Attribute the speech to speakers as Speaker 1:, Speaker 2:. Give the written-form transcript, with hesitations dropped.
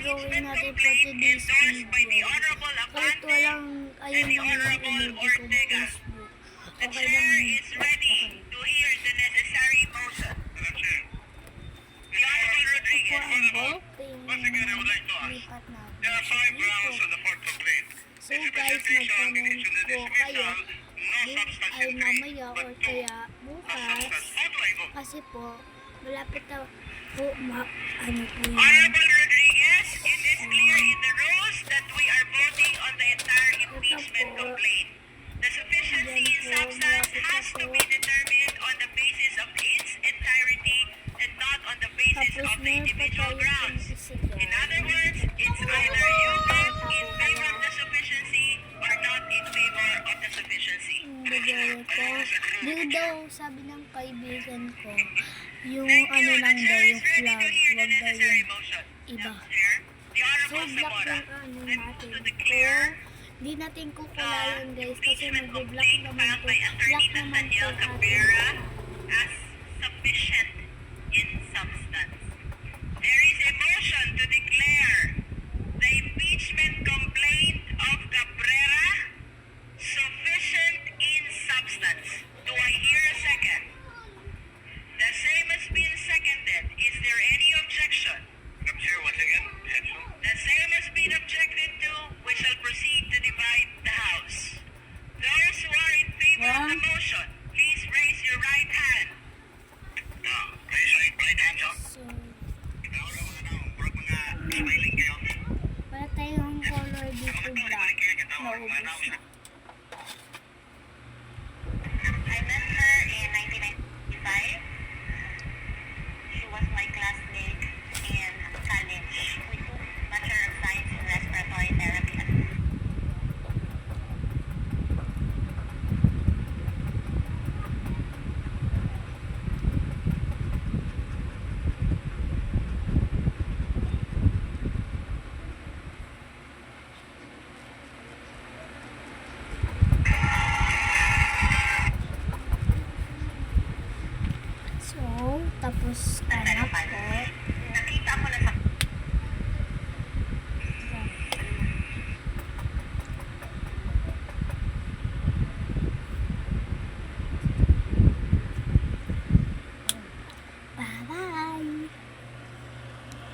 Speaker 1: gagawin natin for today's video. Kahit walang, ayun lang yung emoji ko sa Facebook. Okay lang yun. Ako ang voting. Lipat natin. So guys, mag-comment po kayo ay mamaya or kaya bukas. Kasi po, malapit na po ano po yun.
Speaker 2: Honorable Rodriguez, it is clear in the rules that we are voting on the entire impeachment complaint. The sufficiency in substance has to be determined on the basis of its entirety and not on the basis of the individual grounds. In other words, it's either you vote in favor of the sufficiency or not in favor of the sufficiency.
Speaker 1: Yung daw, sabi ng kaibigan ko, yung ano lang daw, yung flag, wag daw yung iba. So, block yung ano natin. Or, di natin kukulayan guys, kasi mag-block naman po. Block naman po natin.
Speaker 2: As sufficient in substance. There is a motion to declare the impeachment complaint of Cabrera sufficient in substance. Do I hear a second? The same has been seconded. Is there any objection? Madam Chair, once again, objection. The same has been objected to. We shall proceed to divide the House. Those who are in favor of the motion, please raise your right hand. Raise your right hand, sir.
Speaker 1: So, wala tayong color dito black. Naubos na.